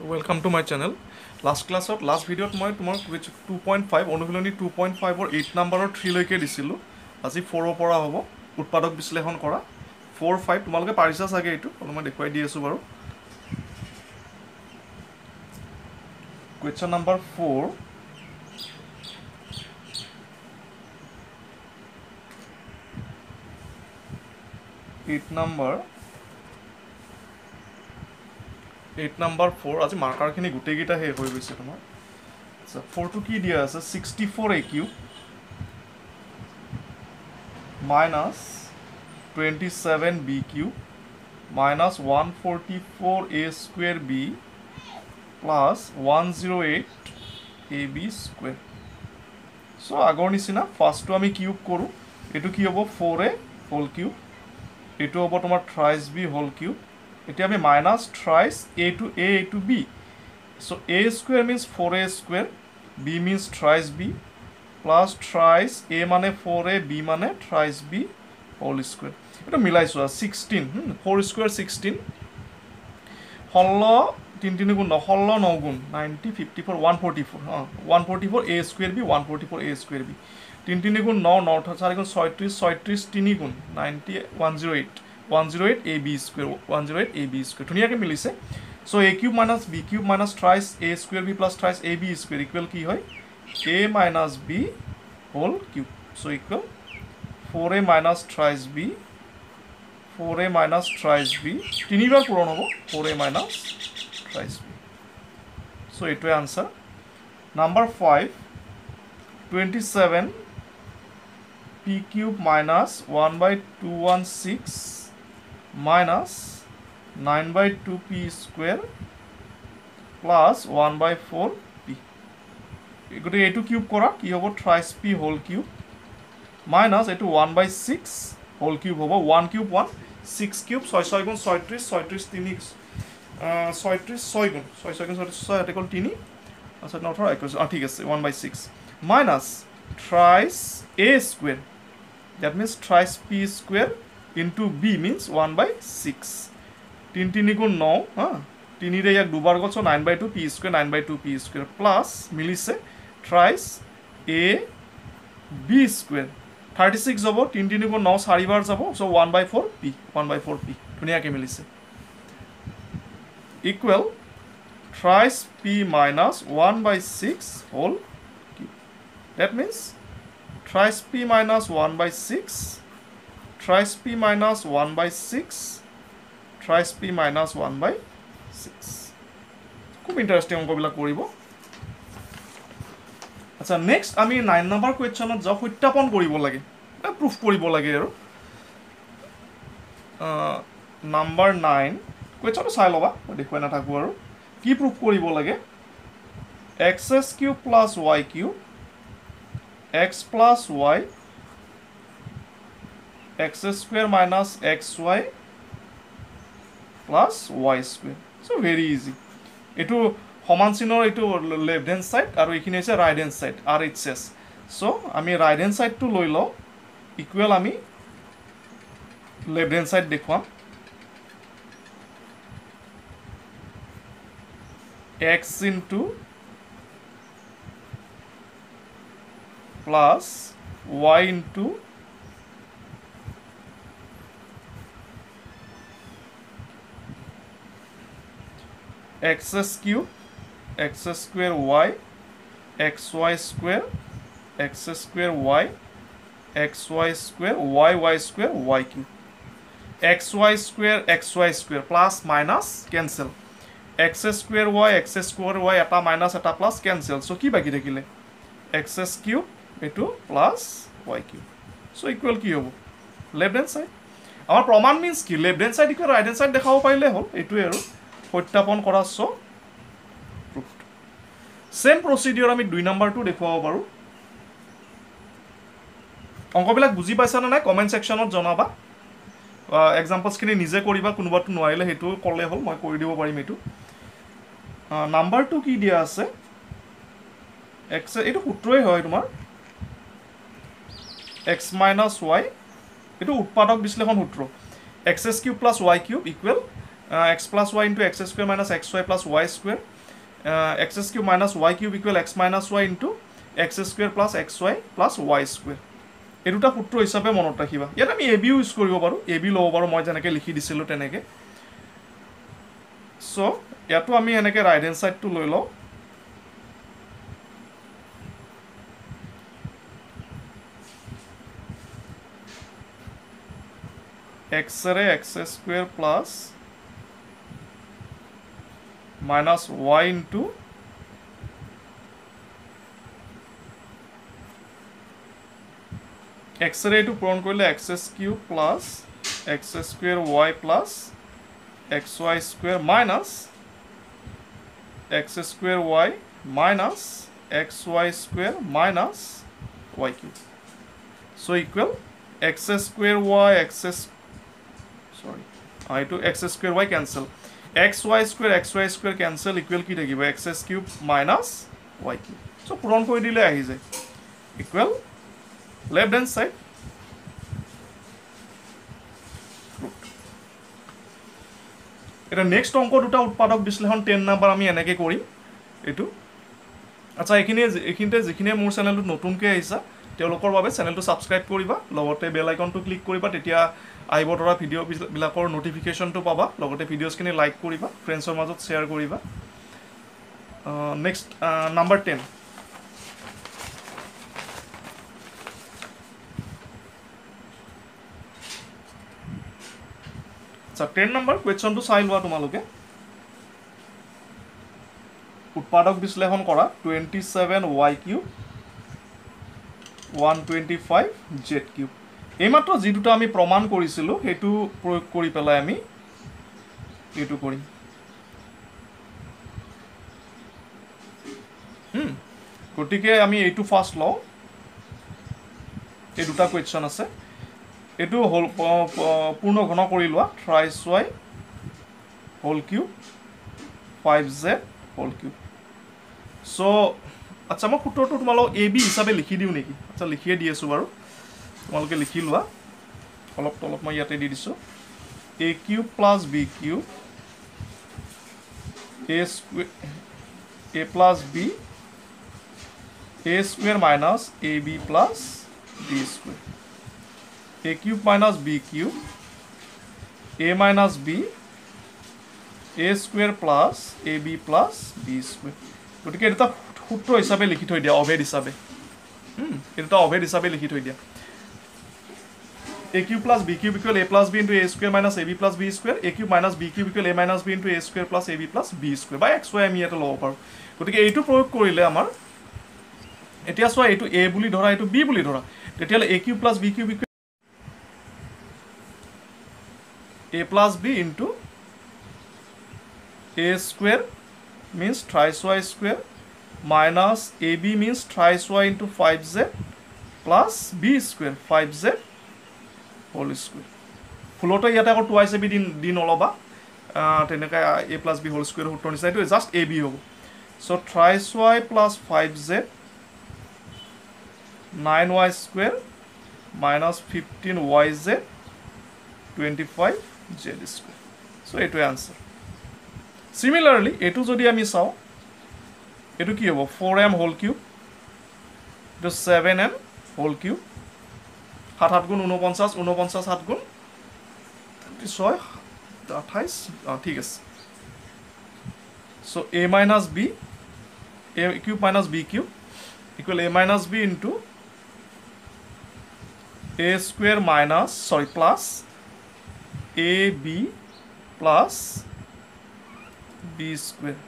Welcome to my channel. Last class last video মই তোমাক 2.5 অনুশীলনী 2.5 ৰ 8 নম্বৰৰ 3 লৈকে দিছিলো আজি 4 ৰ পৰা হ'ব উৎপাদক বিশ্লেষণ কৰা 4 5 তোমালোকে পাৰিছা চাগে এইটো মই দেখুৱাই দি আছো বাৰু question number 4 8 number 4 আজি মাৰ্কাৰখিনি গুটেইকেইটা হে হৈ গৈছে তোমাৰ আচ্ছা 4 টো কি দিয়া আছে 64a³ minus 27b³ minus 144a square b plus 108ab square. So আগৰ নিচিনা ফাৰ্ষ্টটো আমি কিউব কৰো এটো কি হ'ব 4a whole cube এটো হ'ব তোমাৰ thrice b whole cube এতিয়া আমি minus thrice a to b. So a square means 4a square, b means thrice b plus thrice a মানে 4a b মানে thrice b whole square. এটা মিলাইছো 16 4 square 16 16 3 3 গুণ 16 9 গুণ 90 54 144 144 a square b 144 a square b 3 3 গুণ 9 9 4 গুণ 36 36 3 গুণ 90 108 ab square 108 ab square ধুনিয়াকে মিলিছে so a cube minus b cube minus thrice a square b plus thrice ab square equal কি হয় a minus b whole cube so equal 4a minus thrice b 4a minus thrice b তিনিবাৰ পূৰণ হ'ব 4a minus thrice b so এইটোৱে answer number 5 27 p cube minus 1/216 minus 9/2p square plus 1/4p এগুলো a2 cube করা কি হবে thrice p whole cube minus এটো 1/6 whole cube হবে 1 cube 1 6 cube 6 6 গুণ 36 36 3 36 6 গুণ 6 গুণ 36 এটা কল 3 আচ্ছা 18 ঠিক আছে 1/6 minus thrice a square that means thrice p square into b means 1/6 3 3 গুণ 9 3 রে এক দুবার গছ 9/2 p square 9/2 p square plus মিলিছে thrice a b square 36 যাব 3 3 গুণ 9 চাৰিবাৰ যাব so 1/4 p ধুনিয়াকে মিলিছে equal thrice p minus 1/6 whole cube that means thrice p minus 1/6 thrice p minus 1/6 thrice p minus 1/6 খুব ইন্টারেস্টিং অঙ্কবিলাক কৰিব আচ্ছা নেক্সট আমি 9 নম্বৰ কোৱেশ্চনত যাও সত্যাপন কৰিব লাগে প্ৰুফ কৰিব লাগে আৰু নম্বৰ 9 কোৱেশ্চনটো চাই লবা মই দেখুৱাই নাথাকো আৰু কি প্ৰুফ কৰিব লাগে x³ plus y³ x plus y x square minus xy plus y square so very easy etu সমান চিনৰ এটো লেফট হ্যান্ড সাইড আৰু এখিনি আছে right hand side RHS so আমি ৰাইট হ্যান্ড সাইডটো লৈ লও ইকুৱেল আমি লেফট হ্যান্ড সাইড দেখুৱাম x into plus y into x cube x square y xy square x square y xy square y square y cube xy square plus minus cancel x square y এটা minus এটা plus cancel so কি বাকি থাকিলে x cube এটো plus y cube so equal কি হ'ব left hand side আমাৰ প্ৰমাণ means কি left hand side equal right hand side দেখাব পাৰিলে হ'ল এটোৱে আৰু সত্যাপন কৰা সো proof সেম প্ৰসিডিউৰ আমি 2 নম্বৰটো দেখুৱাব পাৰো অংকবিলাক বুজি পাইছা না নাই কমেন্ট সেকশনত জনাবা এক্সাম্পলস খিনি নিজে কৰিবা কোনোবাটো নোৱাৰিলে হেতু কলে হ'ল মই কৰি দিব পাৰিম এটো নাম্বাৰ 2 কি দিয়া আছে x এটো সূত্ৰই হয় তোমাৰ x - y এটো উৎপাদক বিশ্লেষণ সূত্ৰ x³ + y³ x plus y into x square minus xy plus y square, x cube minus y cube equal x minus y into x square plus xy plus y square. এই দুটা সূত্ৰ হিচাপে মনত ৰাখিবা। ইয়াত আমি ab ইউজ কৰিব পাৰোঁ, ab ল'ব পাৰোঁ, মই যেনেকৈ লিখি দিছিলোঁ তেনেকৈ। চ' ইয়াতো আমি এনেকৈ ৰাইট হেণ্ড ছাইডটো লৈ লওঁ। এক্সৰে x square plus minus y into এক্সৰে এইটো পূৰণ কৰিলে x cube plus x square y plus x y square minus x square y minus x y square minus y cube. So' equal x square y এইটো x square y cancel, x y square cancel equal কি থাকিব x cube minus y cube. So' পূৰণ কৰি দিলে আহি যায় equal left hand side এটা next অংক দুটা উৎপাদক বিশ্লেষণ 10 নাম্বাৰ আমি এনেকৈ কৰিম এইটো। আচ্ছা এইখিনিতে যিখিনিয়ে মোৰ চেনেলটো নতুনকৈ আহিছা তেওঁলোকৰ বাবে চেনেলটো ছাবস্ক্ৰাইব কৰিবা, লগতে বেল আইকনটো ক্লিক কৰিবা, তেতিয়া আহিব ধৰা ভিডিঅ'বিলাকৰ নটিফিকেশ্যনটো পাবা, লগতে ভিডিঅ'ছখিনি লাইক কৰিবা, ফ্ৰেণ্ডছৰ মাজত শ্বেয়াৰ কৰিবা। নেক্সট নাম্বাৰ 10 10 নম্বৰ কুৱেশ্যনটো চাই লোৱা তোমালোকে। উৎপাদক বিশ্লেষণ কৰা 27y কিউব 125z কিউব। এইমাত্ৰ যি দুটা আমি প্ৰমাণ কৰিছিলোঁ সেইটো প্ৰয়োগ কৰি পেলাই আমি এইটো কৰিম। গতিকে আমি এইটো ফাৰ্ষ্ট লওঁ। এই দুটা কুৱেশ্যন আছে, এইটো হ'ল পূৰ্ণ ঘন কৰি লোৱা thrice y whole cube 5z whole cube. So' আচ্ছা মই সূত্ৰটো তোমালোক এ বি হিচাপে লিখি দিওঁ নেকি? আচ্ছা লিখিয়ে দি আছোঁ বাৰু, তোমালোকে লিখি লোৱা। অলপ তলত মই ইয়াতে দি দিছোঁ a cube plus b cube a plus b a square minus a b plus b square, a cube minus b cube a minus b a square plus ab plus b square। গতিকে এটা সূত্ৰ হিচাপে লিখি থৈ দিয়া, অভেদ হিচাপে। এটা অভেদ হিচাপে লিখি থৈ দিয়া a cube plus b cube equal a plus b into a square minus ab plus b square, a cube minus b cube equal a minus b into a square plus ab plus b square বা xy আমি ইয়াতে ল'ব পাৰোঁ। গতিকে এইটো প্ৰয়োগ কৰিলে আমাৰ এতিয়া চোৱা এইটো a বুলি ধৰা এইটো b বুলি ধৰা, তেতিয়াহ'লে a cube plus b cube equal a plus b into a square means thrice y square minus ab means thrice y into 5z plus b square 5z whole square। ফুলতে ইয়াতে আকৌ twice ab দি নল'বা, তেনেকৈ a plus b whole square সূত্ৰ নিচিনা এইটো just ab হ'ব। চ' thrice y plus 5z 9y square minus 15yz 25z square। চ' এইটোৱে answer. Similarly এইটো যদি আমি চাওঁ এইটো কি হ'ব 4m হোল কিউব, এইটো 7m হোল কিউব, 7 7 গুণ 49, 49 7 গুণ 6 28, ঠিক আছে। চ' a minus b a cube minus b cube equal a minus b into a square minus plus ab plus b square।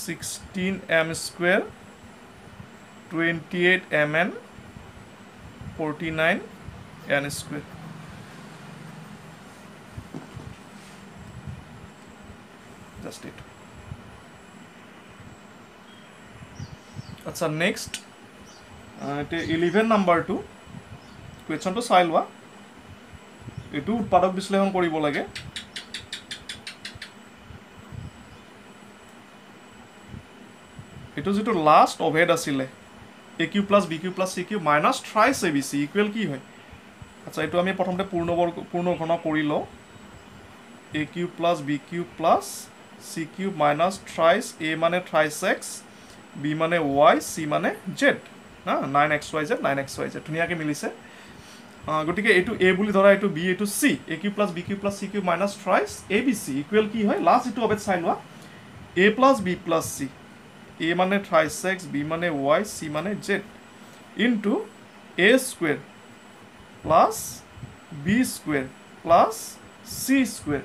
(16m square 28mn 49n square। Just it। আচ্ছা next 11 নাম্বাৰটো কুৱেশ্যনটো চাই লোৱা। এইটো উৎপাদক বিশ্লেষণ কৰিব লাগে। এইটো যিটো লাষ্ট অভেদ আছিলে a cube plus b cube plus c cube minus thrice a b c equal কি হয় আচ্ছা এইটো আমি প্ৰথমতে পূৰ্ণ ঘন কৰি লওঁ a cube plus b cube plus c cube minus thrice a মানে থ্ৰাইছ x b মানে y c মানে z না 9xyz 9xyz ধুনীয়াকৈ মিলিছে গতিকে এইটো a বুলি ধৰা এইটো b এইটো c a cube plus b cube plus c cube minus thrice abc equal কি হয় লাষ্ট এইটো অবেত চাই লোৱা a plus b plus c a মানে থ্ৰাইছ x b মানে y c মানে z into a square plus b square plus c square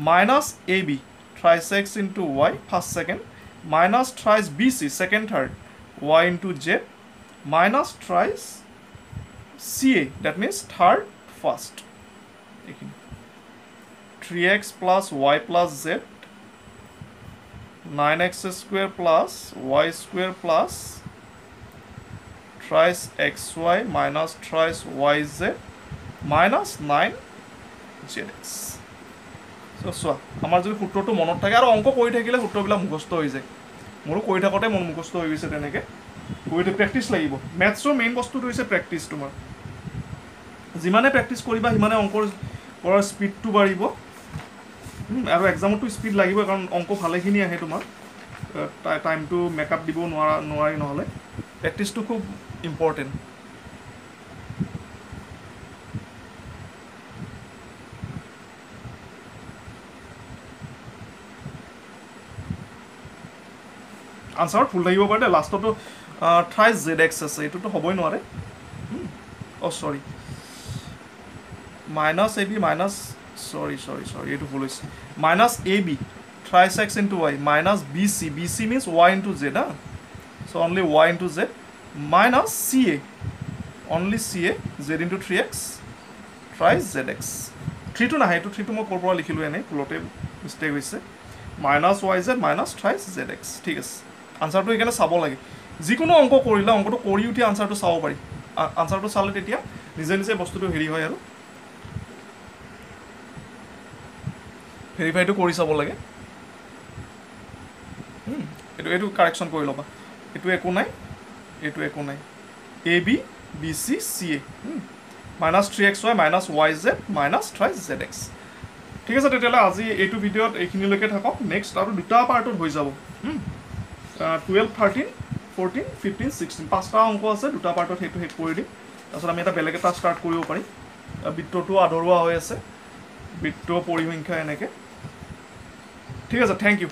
minus ab thrice x into y first second minus thrice bc second third y into z minus thrice ca that means third first 3x plus y plus z 9x square plus y square plus thrice xy minus thrice yz minus 9zx চোৱা আমাৰ যদি সূত্ৰটো মনত থাকে আৰু অংক কৰি থাকিলে সূত্ৰবিলাক মুখস্থ হৈ যায় মোৰো কৰি থাকোঁতে মন মুখস্থ হৈ গৈছে তেনেকৈ কৰি প্ৰেক্টিছ লাগিব মেথছৰ মেইন বস্তুটো হৈছে প্ৰেক্টিছ তোমাৰ যিমানে প্ৰেক্টিছ কৰিবা সিমানে অংকৰ কৰাৰ স্পীডটো বাঢ়িব আৰু এক্সামতো স্পীড লাগিব কাৰণ অংক ভালেখিনি আহে তোমাৰ টাইমটো মেকআপ দিব নোৱাৰি নহ'লে প্ৰেক্টিছটো খুব ইম্পৰ্টেণ্ট আনসাৰত ফুল থাকিব পাৰে লাষ্টতো থ্ৰাইছ zx আছে এইটোতো হ'বই নোৱাৰে সৰি মাইনাছ ab মাইনাছ সৰি এইটো ভুল হৈছে minus ab thrice x into y minus bc minus y into z so' only y into z minus ca only ca z into 3x thrice zx 3টো নাহে এইটো 3টো মই ক'ৰ পৰা লিখিলোঁ এনেই ভুলতে মিষ্টেক হৈছে minus yz minus thrice zx ঠিক আছে আনসাৰটো এইকাৰণে চাব লাগে যিকোনো অংক কৰিলে অংকটো কৰি উঠি আনসাৰটো চাব পাৰি আনসাৰটো চালে তেতিয়া নিজে নিজে বস্তুটো হেৰি হয় আৰু ভেৰিফাইটো কৰি চাব লাগে এইটো কাৰেকশ্যন কৰি ল'বা এইটো একো নাই a b b c c a minus 3xy minus yz minus thrice zx ঠিক আছে তেতিয়াহ'লে আজি এইটো ভিডিঅ'ত এইখিনিলৈকে থাকক নেক্সট আৰু দুটা পাৰ্টত হৈ যাব 12, 13, 14, 15, 16 পাঁচটা অংক আছে দুটা পাৰ্টত সেইটো শেষ কৰি দিম তাৰপিছত আমি এটা বেলেগ এটা ষ্টাৰ্ট কৰিব পাৰিম বৃত্তটো আধৰুৱা হৈ আছে বৃত্ত পৰিসংখ্যা এনেকৈ ঠিক আছে থেংক ইউ